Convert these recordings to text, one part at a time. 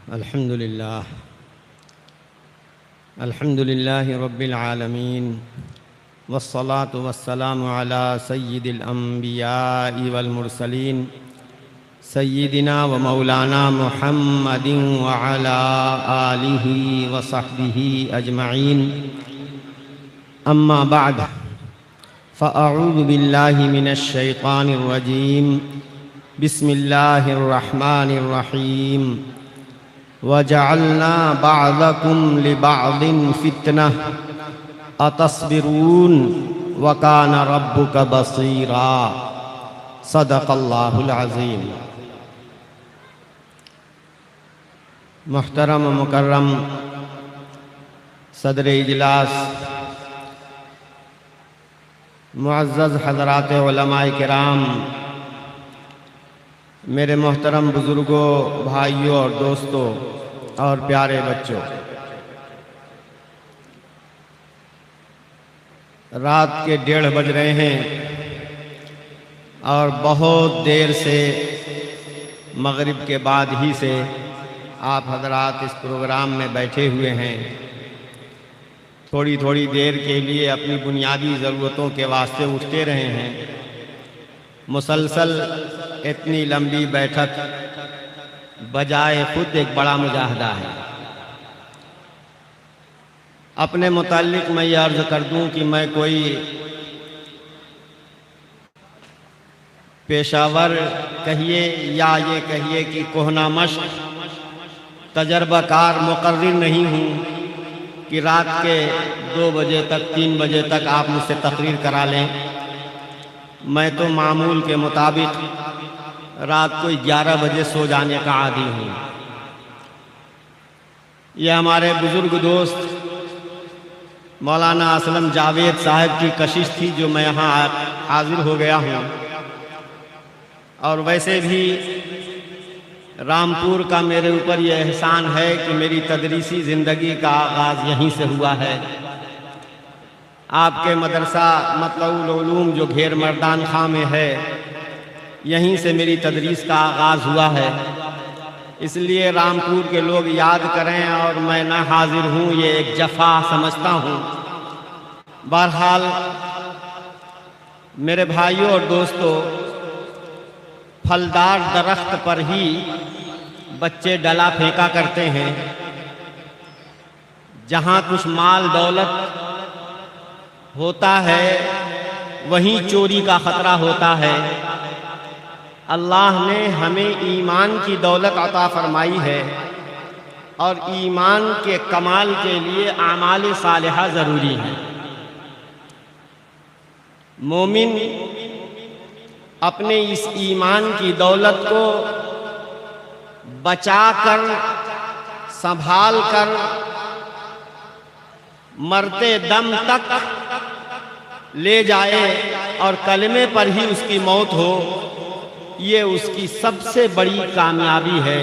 الحمد لله رب العالمين والصلاة والسلام على سيد الأنبياء والمرسلين سيدنا ومولانا محمد وعلى آله وصحبه أجمعين. أما بعد، فأعوذ بالله من الشيطان الرجيم. بسم الله الرحمن الرحيم. وَجَعَلْنَا بَعْضَكُمْ لِبَعْضٍ فِتْنَةً أَتَصْبِرُونَ وَكَانَ رَبُّكَ بَصِيرًا. صدق اللہ العظیم. محترم و مکرم صدر اجلاس، معزز حضرات علماء کرام، میرے محترم بزرگوں، بھائیوں اور دوستوں اور پیارے بچوں، رات کے 1:30 بج رہے ہیں اور بہت دیر سے، مغرب کے بعد ہی سے آپ حضرات اس پروگرام میں بیٹھے ہوئے ہیں. تھوڑی دیر کے لیے اپنی بنیادی ضرورتوں کے واسطے اٹھتے رہے ہیں. مسلسل اتنی لمبی بیٹھک بجائے خود ایک بڑا مجاہدہ ہے. اپنے متعلق میں یہ عرض کر دوں کہ میں کوئی پیشہ ور کہیے یا یہ کہیے کہ کہنہ مشق تجربہ کار مقرر نہیں ہوں کہ رات کے 2 بجے تک 3 بجے تک آپ مجھ سے تقریر کرا لیں. میں تو معمول کے مطابق رات کو 11 بجے سو جانے کا عادی ہوں. یہ ہمارے بزرگ دوست مولانا اسلم جاوید صاحب کی کشش تھی جو میں یہاں حاضر ہو گیا ہوں. اور ویسے بھی رامپور کا میرے اوپر یہ احسان ہے کہ میری تدریسی زندگی کا آغاز یہیں سے ہوا ہے. آپ کے مدرسہ مطلع العلوم جو گھیر مردان خاں میں ہے، یہیں سے میری تدریس کا آغاز ہوا ہے. اس لیے رامپور کے لوگ یاد کریں اور میں نہ حاضر ہوں، یہ ایک جفا سمجھتا ہوں. بہرحال میرے بھائیوں اور دوستوں، پھلدار درخت پر ہی بچے ڈلا پھینکا کرتے ہیں. جہاں کچھ مال دولت ہوتا ہے وہیں چوری کا خطرہ ہوتا ہے. اللہ نے ہمیں ایمان کی دولت عطا فرمائی ہے اور ایمان کے کمال کے لیے اعمال صالحہ ضروری ہے. مومن اپنے اس ایمان کی دولت کو بچا کر، سنبھال کر، مرتے دم تک لے جائے اور کلمے پر ہی اس کی موت ہو، یہ اس کی سب سے بڑی کامیابی ہے.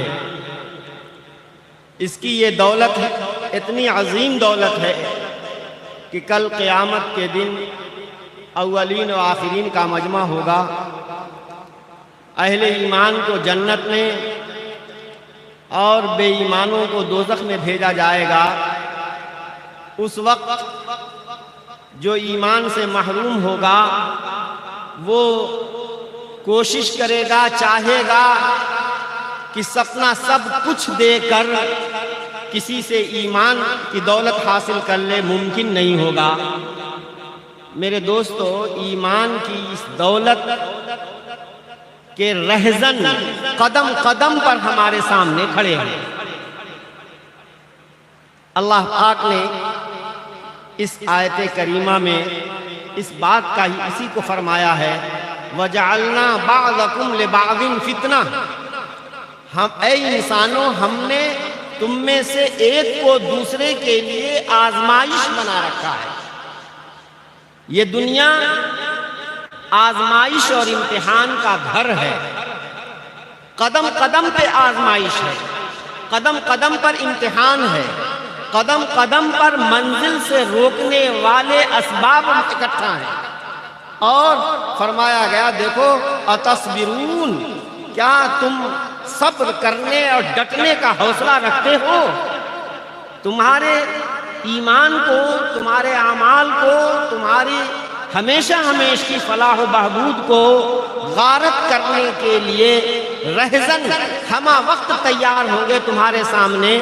اس کی یہ دولت اتنی عظیم دولت ہے کہ کل قیامت کے دن اولین و آخرین کا مجمع ہوگا. اہل ایمان کو جنت میں اور بے ایمانوں کو دوزخ میں بھیجا جائے گا. اس وقت جو ایمان سے محروم ہوگا وہ کوشش کرے گا، چاہے گا کہ اپنا سب کچھ دے کر کسی سے ایمان کی دولت حاصل کر لے. ممکن نہیں ہوگا. میرے دوستو، ایمان کی اس دولت کے رہزن قدم قدم پر ہمارے سامنے کھڑے ہیں. اللہ پاک نے اس آیت کریمہ میں اس بات کا ہی اسی کو فرمایا ہے، وَجَعَلْنَا بَعْضَكُمْ لِبَعْضٍ فِتْنَةً. اے انسانوں، ہم نے تم میں سے ایک کو دوسرے کے لیے آزمائش بنا رکھا ہے. یہ دنیا آزمائش اور امتحان کا گھر ہے. قدم قدم پہ آزمائش ہے، قدم قدم پر امتحان ہے، قدم قدم پر منزل سے روکنے والے اسباب اکٹھا ہیں. اور فرمایا گیا، دیکھو اتصبرون، کیا تم صبر کرنے اور ڈٹنے کا حوصلہ رکھتے ہو؟ تمہارے ایمان کو، تمہارے اعمال کو، تمہاری ہمیشہ کی فلاح و بہبود کو غارت کرنے کے لیے رہزن ہمہ وقت تیار ہوں گے تمہارے سامنے.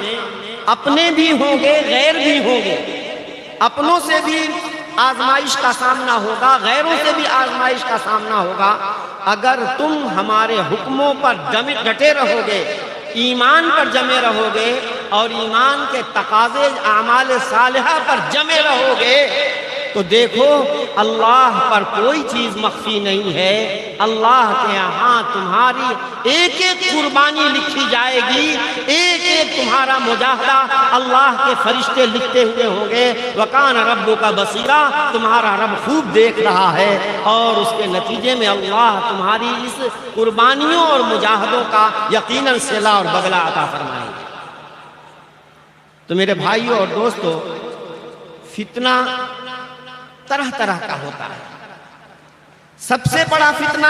اپنے بھی ہوں گے، غیر بھی ہوں گے. اپنوں سے بھی آزمائش کا سامنا ہوگا، غیروں سے بھی آزمائش کا سامنا ہوگا. اگر تم ہمارے حکموں پر ڈٹے رہو گے، ایمان پر جمے رہو گے اور ایمان کے تقاضے اعمال صالحہ پر جمے رہو گے تو دیکھو اللہ پر کوئی چیز مخفی نہیں ہے. اللہ کے یہاں تمہاری ایک ایک قربانی لکھی جائے گی، ایک ایک تمہارا مجاہدہ اللہ کے فرشتے لکھتے ہوئے ہوں گے. وَكَانَ رَبُّكَ بَصِيرًا، تمہارا رب خوب دیکھ رہا ہے اور اس کے نتیجے میں اللہ تمہاری اس قربانیوں اور مجاہدوں کا یقیناً صلہ اور بدلہ عطا فرمائے. تو میرے بھائیوں اور دوستو، فتنہ طرح طرح کا ہوتا ہے. سب سے بڑا فتنہ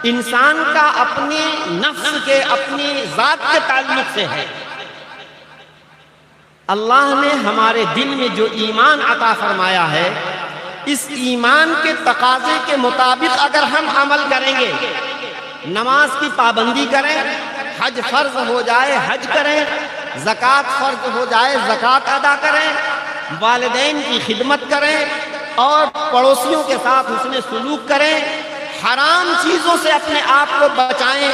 انسان کا اپنے نفس کے، اپنی ذات کے تعلق سے ہے. اللہ نے ہمارے دل میں جو ایمان عطا فرمایا ہے، اس ایمان کے تقاضے کے مطابق اگر ہم عمل کریں گے، نماز کی پابندی کریں، حج فرض ہو جائے حج کریں، زکوٰۃ فرض ہو جائے زکوٰۃ ادا کریں، والدین کی خدمت کریں اور پڑوسیوں کے ساتھ حسن سلوک کریں، حرام چیزوں سے اپنے آپ کو بچائیں،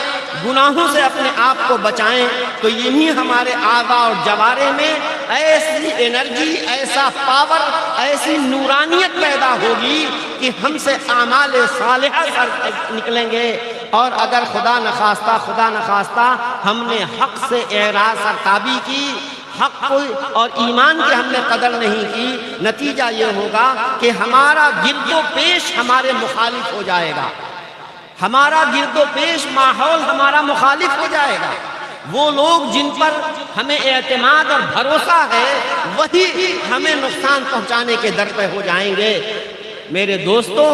گناہوں سے اپنے آپ کو بچائیں، تو یہی ہمارے اعضاء اور جوارح میں ایسی انرجی، ایسا پاور، ایسی نورانیت پیدا ہوگی کہ ہم سے اعمال صالحہ نکلیں گے. اور اگر خدا نخواستہ ہم نے حق سے اعراض اور تابی کی، حق کو اور ایمان کی ہم نے قدر نہیں کی، نتیجہ یہ ہوگا کہ ہمارا گرد و پیش ہمارے مخالف ہو جائے گا. ہمارا گرد و پیش ماحول ہمارا مخالف ہو جائے گا. وہ لوگ جن پر ہمیں اعتماد اور بھروسہ ہے وہی ہمیں نقصان پہنچانے کے در پہ ہو جائیں گے. میرے دوستو،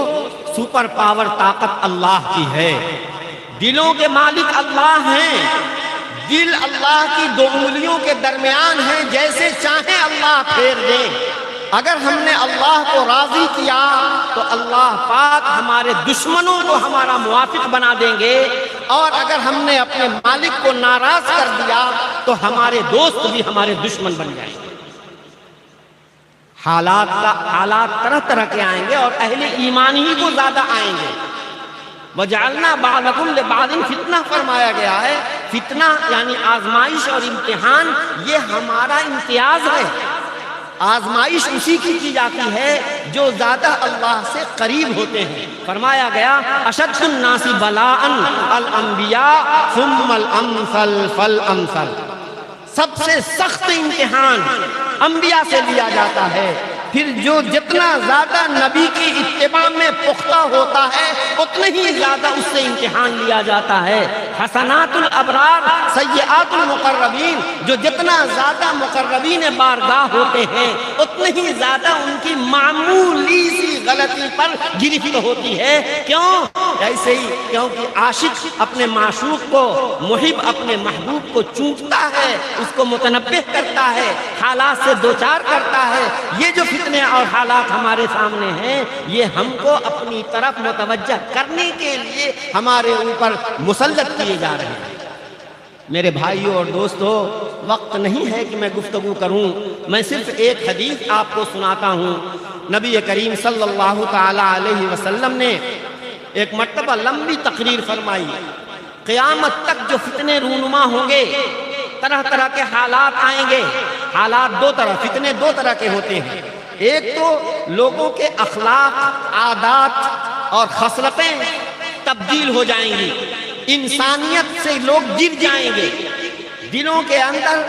سپر پاور طاقت اللہ کی ہے. دلوں کے مالک اللہ ہیں. دل اللہ کی دو انگلیوں کے درمیان ہیں، جیسے چاہیں اللہ پھیر دیں. اگر ہم نے اللہ کو راضی کیا تو اللہ پاک ہمارے دشمنوں کو ہمارا موافق بنا دیں گے، اور اگر ہم نے اپنے مالک کو ناراض کر دیا تو ہمارے دوست بھی ہمارے دشمن بن جائیں گے. حالات طرح طرح کے آئیں گے اور اہل ایمان ہی کو زیادہ آئیں گے. وَجَعَلْنَا بَعْضَكُمْ لِبَعْضٍ فتنہ فرمایا گیا ہے. فتنہ یعنی آزمائش اور امتحان، یہ ہمارا امتیاز ہے. آزمائش اسی کی جاتی ہے جو زیادہ اللہ سے قریب ہوتے ہیں. فرمایا گیا اشد الناس بلاء الانبیاء ثم الامثل فالامثل. سب سے سخت امتحان انبیاء سے لیا جاتا ہے، پھر جو جتنا زیادہ نبی کی اتباع میں پختہ ہوتا ہے اتنے ہی زیادہ اس سے امتحان لیا جاتا ہے. حسنات الابرار سیئات المقربین، جو جتنا زیادہ مقربین بارگاہ ہوتے ہیں اتنے ہی زیادہ ان کی معمولی سی غلطی پر گرفت ہوتی ہے. کیوں؟ ایسے ہی کیونکہ عاشق اپنے معشوق کو، محب اپنے محبوب کو چونکتا ہے، اس کو متنبہ کرتا ہے، حالات سے دوچار کرتا ہے. یہ جو فتنے اور حالات ہمارے سامنے ہیں، یہ ہم کو اپنی طرف متوجہ کرنے کے لیے ہمارے اوپر مسلط کیے جا رہے ہیں. میرے بھائیوں اور دوستو، وقت نہیں ہے کہ میں گفتگو کروں. میں صرف ایک حدیث آپ کو سناتا ہوں. نبی کریم صلی اللہ تعالی علیہ وسلم نے ایک مرتبہ لمبی تقریر فرمائی. قیامت تک جو فتنے رونما ہوں گے، طرح طرح کے حالات آئیں گے. حالات دو طرح، فتنے دو طرح کے ہوتے ہیں. ایک تو لوگوں کے اخلاق، عادات اور خصلتیں تبدیل ہو جائیں گی، انسانیت سے لوگ گر جائیں گے. دلوں کے اندر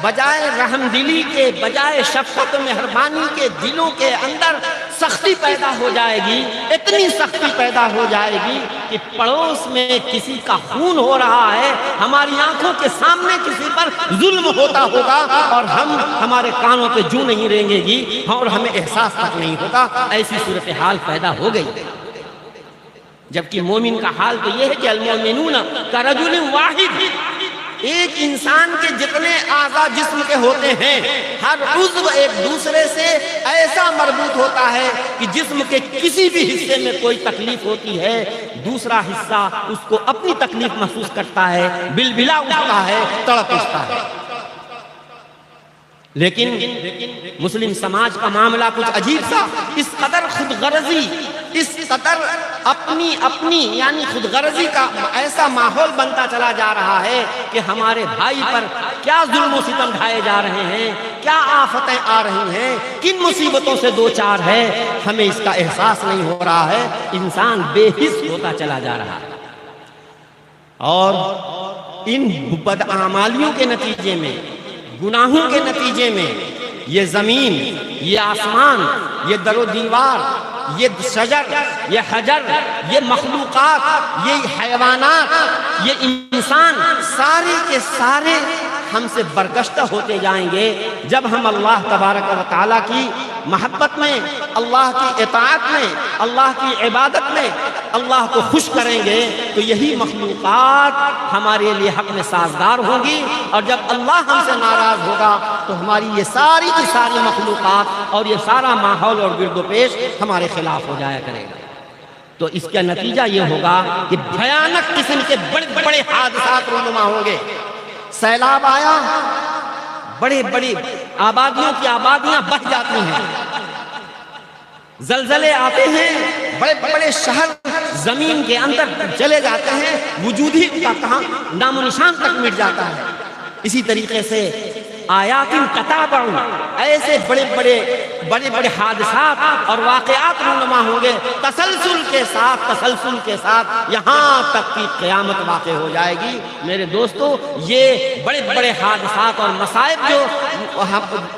بجائے رحم دلی کے، بجائے شفقت و مہربانی کے، دلوں کے اندر سختی پیدا ہو جائے گی. اتنی سختی پیدا ہو جائے گی کہ پڑوس میں کسی کا خون ہو رہا ہے، ہماری آنکھوں کے سامنے کسی پر ظلم ہوتا ہوگا اور ہمارے کانوں پہ جوں نہیں رینگے گی اور ہمیں احساس تک نہیں ہوگا. ایسی صورتحال پیدا ہو گئی. جبکہ مومن کا حال تو یہ ہے کہ المؤمنون کرجل واحد، ایک انسان کے جتنے اعضاء جسم کے ہوتے ہیں، ہر عضو ایک دوسرے سے ایسا مربوط ہوتا ہے کہ جسم کے کسی بھی حصے میں کوئی تکلیف ہوتی ہے، دوسرا حصہ اس کو اپنی تکلیف محسوس کرتا ہے، بلبلا اٹھتا ہے، تڑپ اٹھتا ہے۔ لیکن مسلم سماج کا معاملہ کچھ عجیب سا، اس قدر خود غرضی، اس قدر اپنی یعنی خود غرضی کا ایسا ماحول بنتا چلا جا رہا ہے کہ ہمارے بھائی پر کیا ظلم و ستم ڈھائے جا رہے ہیں، کیا آفتیں آ رہی ہیں، کن مصیبتوں سے دو چار ہے، ہمیں اس کا احساس نہیں ہو رہا ہے۔ انسان بے حس ہوتا چلا جا رہا ہے، اور ان بدعمالیوں کے نتیجے میں، گناہوں کے نتیجے میں، یہ زمین، یہ آسمان، یہ در و دیوار، یہ شجر، یہ حجر، یہ مخلوقات، یہ حیوانات، یہ انسان، سارے کے سارے ہم سے برگشتہ ہوتے جائیں گے جب ہم اللہ تبارک و تعالیٰ کی محبت میں، اللہ کی اطاعت میں، اللہ کی عبادت میں اللہ کو خوش کریں گے تو یہی مخلوقات ہمارے لیے حق میں سازگار ہوں گی، اور جب اللہ ہم سے ناراض ہوگا تو ہماری یہ ساری کی ساری مخلوقات اور یہ سارا ماحول اور گرد و پیش ہمارے خلاف ہو جایا کرے گا۔ تو اس کا نتیجہ یہ ہوگا کہ بھیانک قسم کے بڑے بڑے حادثات رونما ہوں گے۔ سیلاب آیا، بڑے بڑے آبادیوں کی آبادیاں بہہ جاتی ہیں، زلزلے آتے ہیں، بڑے بڑے شہر زمین کے اندر چلے جاتے ہیں، وجود ہی کا کہاں نام و نشان تک مٹ جاتا ہے۔ اسی طریقے سے آیات تتابع، ایسے بڑے بڑے حادثات اور واقعات رونما ہوں گے تسلسل کے ساتھ یہاں تک کہ قیامت واقع ہو جائے گی۔ میرے دوستو، یہ بڑے بڑے حادثات اور مصائب جو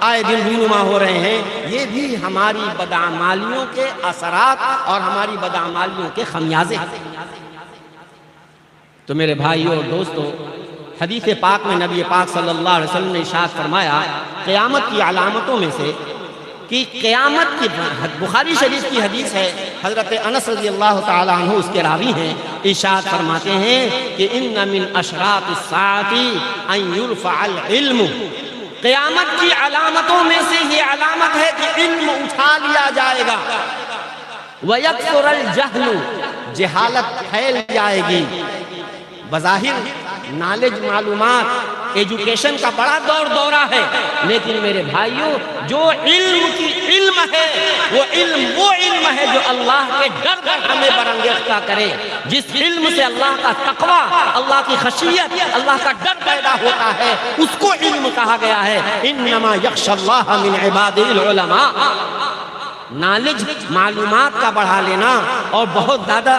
آئے دن رونما ہو رہے ہیں، یہ بھی ہماری بدعمالیوں کے اثرات اور ہماری بدعمالیوں کے خمیازے ہیں۔ تو میرے بھائیو اور دوستو، حدیث پاک میں نبی پاک صلی اللہ علیہ وسلم نے ارشاد فرمایا، قیامت کی علامتوں میں سے کہ قیامت کی، بخاری شریف کی حدیث ہے، حضرت انس رضی اللہ تعالی عنہ اس کے راوی ہیں، ارشاد فرماتے ہیں کہ ان من اشراط الساعۃ ان یرفع العلم، قیامت کی علامتوں میں سے یہ علامت ہے کہ علم اٹھا لیا جائے گا، وَيَكْثُرَ الْجَهْلُ، جہالت پھیل جائے گی۔ بظاہر نالج، معلومات، ایجوکیشن کا بڑا دورہ ہے، لیکن میرے بھائیوں، جو علم ہے وہ علم ہے جو اللہ کے ڈر پر ہمیں برانگیختہ کرے۔ جس علم سے اللہ کا تقوی، اللہ کی خشیت، اللہ کا ڈر پیدا ہوتا ہے، اس کو علم کہا گیا ہے۔ انما یخشی اللہ من عبادہ العلماء۔ نالج، معلومات کا بڑھا لینا اور بہت زیادہ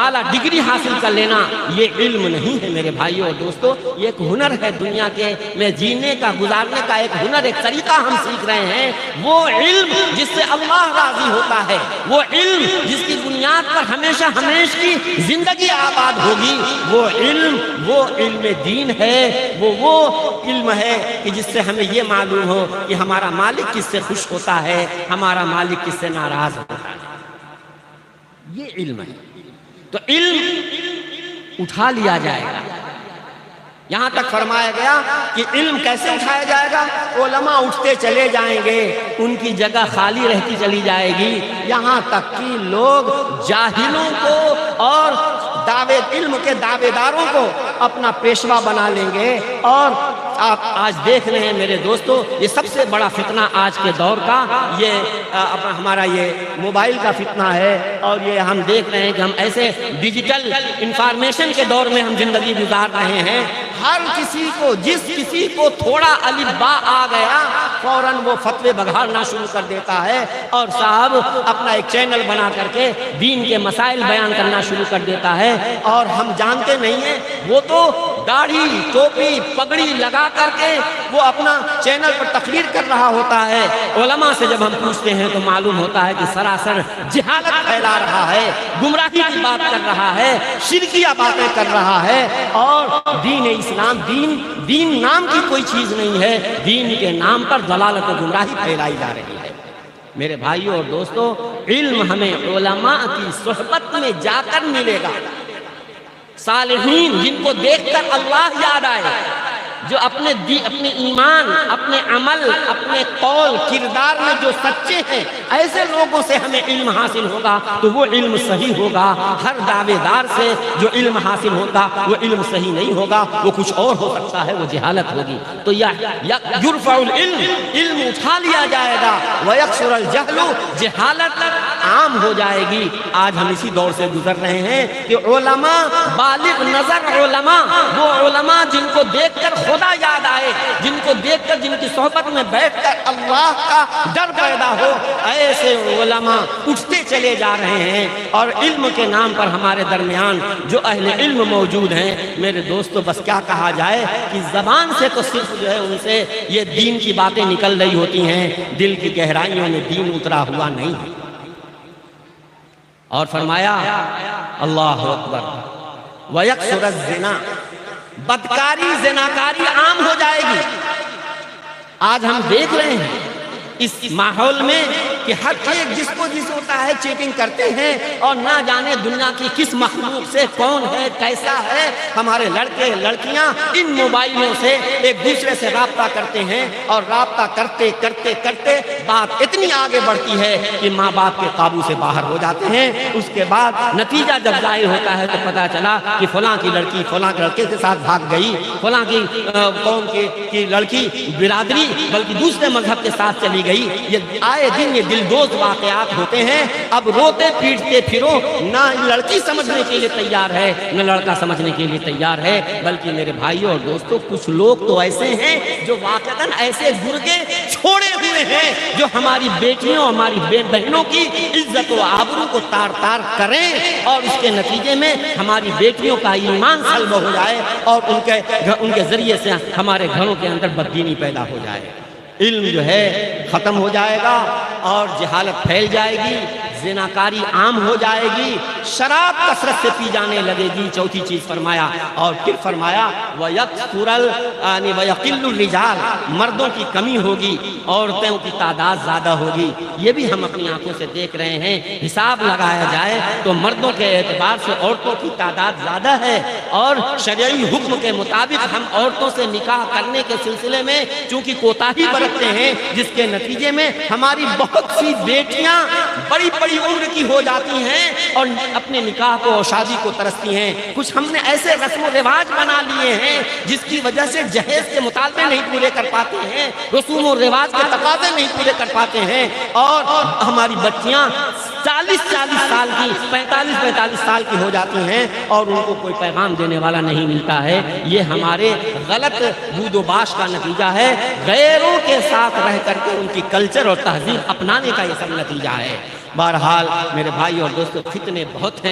اعلیٰ ڈگری حاصل کر لینا یہ علم نہیں ہے میرے بھائیوں اور دوستو، یہ ایک ہنر ہے دنیا کے میں جینے کا، گزارنے کا ایک ہنر، ایک طریقہ ہم سیکھ رہے ہیں۔ وہ علم جس سے اللہ راضی ہوتا ہے، وہ علم جس کی بنیاد پر ہمیشہ کی زندگی آباد ہوگی، وہ علم دین ہے، وہ علم ہے کہ جس سے ہمیں یہ معلوم ہو کہ ہمارا مالک کس سے خوش ہوتا ہے، ہمارا مالک کس سے ناراض ہوتا ہے، یہ علم ہے۔ تو علم اٹھا لیا جائے گا۔ یہاں تک فرمایا گیا کہ علم کیسے اٹھایا جائے گا؟ علماء اٹھتے چلے جائیں گے، ان کی جگہ خالی رہتی چلی جائے گی، یہاں تک کہ لوگ جاہلوں کو اور علم کے دعوے داروں کو اپنا پیشوا بنا لیں گے۔ اور آپ آج دیکھ رہے ہیں میرے دوستو، یہ سب سے بڑا فتنہ آج کے دور کا یہ ہمارا یہ موبائل کا فتنہ ہے، اور یہ ہم دیکھ رہے ہیں کہ ہم ایسے ڈیجیٹل انفارمیشن کے دور میں ہم زندگی گزار رہے ہیں۔ ہر کسی کو، جس کسی کو تھوڑا الف با آ گیا، فوراً وہ فتوے بگھارنا شروع کر دیتا ہے، اور صاحب اپنا ایک چینل بنا کر کے دین کے مسائل بیان کرنا شروع کر دیتا ہے، اور ہم جانتے نہیں ہیں وہ تو داڑھی، ٹوپی، پگڑی لگا کر کے وہ اپنا چینل پر تقریر کر رہا ہوتا ہے۔ علماء سے جب ہم پوچھتے ہیں تو معلوم ہوتا ہے کہ سراسر جہالت پھیلا رہا ہے، گمراہی کی بات کر رہا ہے، شرکیہ باتیں کر رہا ہے، اور دین اسلام، دین نام کی کوئی چیز نہیں ہے، دین کے نام پر ضلالت و گمراہی پھیلائی جا رہی ہے۔ میرے بھائیوں اور دوستو، علم ہمیں علماء کی صحبت میں جا کر ملے گا، صالحین جن کو دیکھ کر اللہ یاد آئے، جو اپنے ایمان، اپنے عمل، اپنے قول کردار میں جو سچے ہیں، ایسے لوگوں سے ہمیں علم حاصل ہوگا تو وہ علم صحیح ہوگا۔ ہر دعوے دار سے جو علم حاصل ہوتا وہ علم صحیح نہیں ہوگا، وہ کچھ اور ہو سکتا ہے، وہ جہالت ہوگی۔ تو یرفع العلم، علم اٹھا لیا جائے گا، ویکثر الجہل، جہالت عام ہو جائے گی۔ آج ہم اسی دور سے گزر رہے ہیں کہ علماء، بالغ نظر علماء، وہ علماء جن کو دیکھ کر خدا یاد آئے، جن کو دیکھ کر، جن کی صحبت میں بیٹھ کر اللہ کا ڈر پیدا ہو، ایسے علماء اٹھتے چلے جا رہے ہیں۔ اور علم کے نام پر ہمارے درمیان جو اہل علم موجود ہیں، میرے دوستو بس کیا کہا جائے کہ زبان سے تو صرف جو ہے ان سے یہ دین کی باتیں نکل رہی ہوتی ہیں، دل کی گہرائیوں میں دین اترا ہوا نہیں۔ اور فرمایا اللہ اکبر، وَيَكْثُرَ الزِّنَا، بدکاری، زناکاری عام ہو جائے گی۔ آج ہم دیکھ رہے ہیں اس ماحول میں کہ ہر ایک جس کو جس ہوتا ہے چیٹنگ کرتے ہیں، اور نہ جانے دنیا کی کس مخلوق سے کون ہے، کیسا ہے۔ ہمارے لڑکے لڑکیاں ان موبائلوں سے ایک دوسرے سے رابطہ کرتے ہیں، اور رابطہ کرتے کرتے کرتے بات اتنی آگے بڑھتی ہے کہ ماں باپ کے قابو سے باہر ہو جاتے ہیں۔ اس کے بعد نتیجہ جب ظاہر ہوتا ہے تو پتہ چلا کہ فلاں کی لڑکی فلاں کے لڑکے کے ساتھ بھاگ گئی، فلاں کی قوم کی لڑکی برادری بلکہ دوسرے مذہب کے ساتھ چلی گئی۔ یہ آئے دن یہ دلدوز واقعات ہوتے ہیں۔ اب روتے پیٹتے پھرو، نہ لڑکی سمجھنے کے لیے تیار ہے نہ لڑکا سمجھنے کے لیے تیار ہے۔ بلکہ میرے بھائیوں اور دوستوں، کچھ لوگ تو ایسے ہیں جو واقعتاً ایسے گرگے چھوڑے ہوئے ہیں جو ہماری بیٹیوں، ہماری بہنوں کی عزت و آبرو کو تار تار کریں، اور اس کے نتیجے میں ہماری بیٹیوں کا ایمان سلب ہو جائے، اور ان کے ذریعے سے ہمارے گھروں کے اندر بددینی پیدا ہو جائے۔ علم جو ہے ختم ہو جائے گا، اور جہالت پھیل جائے گی، زناکاری عام ہو جائے گی، شراب کثرت سے پی جانے لگے گی۔ چوتھی چیز فرمایا، اور پھر فرمایا وَيَقِلُّ الرِّجَالِ، مردوں کی کمی ہوگی، عورتوں کی تعداد زیادہ ہوگی۔ یہ بھی ہم اپنی آنکھوں سے دیکھ رہے ہیں۔ حساب لگایا جائے تو مردوں کے اعتبار سے عورتوں کی تعداد زیادہ ہے، اور شرعی حکم کے مطابق ہم عورتوں سے نکاح کرنے کے سلسلے میں چونکہ کوتاہی برتتے ہیں، جس کے نتیجے میں ہماری بہت سی بیٹیاں بڑی بڑی عمر کی ہو جاتی ہیں اور اپنے نکاح کو اور شادی کو ترستی ہیں۔ کچھ ہم نے ایسے رسم و رواج بنا لیے ہیں جس کی وجہ سے جہیز کے مطالبے نہیں پورے کر پاتے ہیں، رسوم و رواج کے تقاضے نہیں پورے کر پاتے ہیں، اور ہماری بچیاں 40 سال کی، 45 سال کی ہو جاتی ہیں، اور ان کو کوئی پیغام دینے والا نہیں ملتا ہے۔ یہ ہمارے غلط بود و باش کا نتیجہ ہے، غیروں کے ساتھ رہ کر کے ان کی کلچر اور تہذیب اپنانے کا یہ سب نتیجہ ہے۔ بہرحال میرے بھائی اور دوستو، فتنے بہت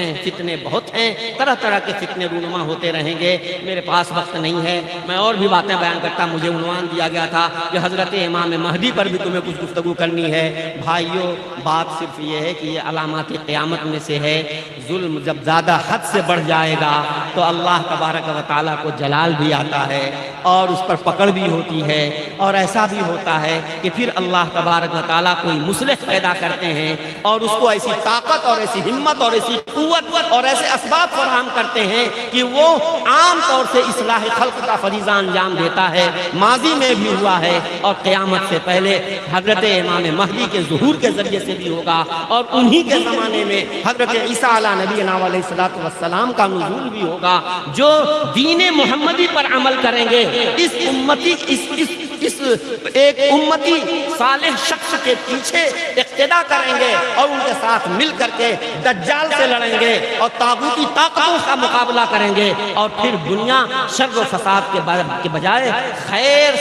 ہیں، طرح طرح کے فتنے رونما ہوتے رہیں گے۔ میرے پاس وقت نہیں ہے، میں اور بھی باتیں بیان کرتا۔ مجھے عنوان دیا گیا تھا کہ حضرت امام مہدی پر بھی تمہیں کچھ گفتگو کرنی ہے۔ بھائیوں، بات صرف یہ ہے کہ یہ علامات قیامت میں سے ہے۔ ظلم جب زیادہ حد سے بڑھ جائے گا تو اللہ تبارک و تعالیٰ کو جلال بھی آتا ہے، اور اس پر پکڑ بھی ہوتی ہے، اور ایسا بھی ہوتا ہے کہ پھر اللہ تبارک و تعالیٰ کوئی مصلح پیدا کرتے ہیں، اور اس کو ایسی طاقت اور ایسی ہمت اور ایسی قوت اور ایسے اسباب فراہم کرتے ہیں کہ وہ عام طور سے اصلاح خلق کا فریضہ انجام دیتا ہے۔ ماضی میں بھی ہوا ہے، اور قیامت سے پہلے حضرت امام مہدی کے ظہور کے ذریعے سے بھی ہوگا، اور انہی کے زمانے میں حضرت عیسیٰ علیہ نبینا علیہ الصلوۃ والسلام کا نزول بھی ہوگا، جو دین محمدی پر عمل کریں گے۔ اس ایک امتی صالح شخص کے پیچھے اقتدا کریں گے، اور ان کے ساتھ مل کر کے دجال سے لڑیں گے، اور طاغوتی طاقتوں کا مقابلہ کریں گے، اور پھر دنیا شر و فساد کے بجائے خیر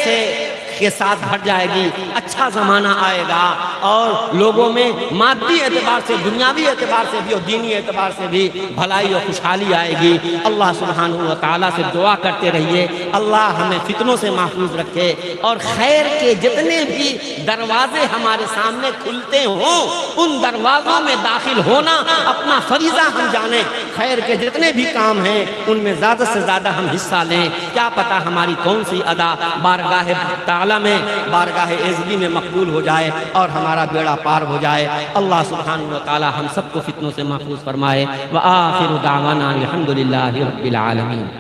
کے ساتھ بھر جائے گی۔ اچھا زمانہ آئے گا، اور لوگوں میں مادی اعتبار سے، دنیاوی اعتبار سے بھی اور دینی اعتبار سے بھی بھلائی اور خوشحالی آئے گی۔ اللہ سبحانہ و تعالیٰ سے دعا کرتے رہیے، اللہ ہمیں فتنوں سے محفوظ رکھے، اور خیر کے جتنے بھی دروازے ہمارے سامنے کھلتے ہوں ان دروازوں میں داخل ہونا اپنا فریضہ ہم جانیں۔ خیر کے جتنے بھی کام ہیں ان میں زیادہ سے زیادہ ہم حصہ لیں۔ کیا پتہ ہماری کون سی ادا بارگاہ تعالیٰ تعالیٰ میں بارگاہ عزگی میں مقبول ہو جائے اور ہمارا بیڑا پار ہو جائے۔ اللہ سبحانہ و تعالیٰ ہم سب کو فتنوں سے محفوظ فرمائے۔ وآخر دعوانا الحمدللہ رب العالمین۔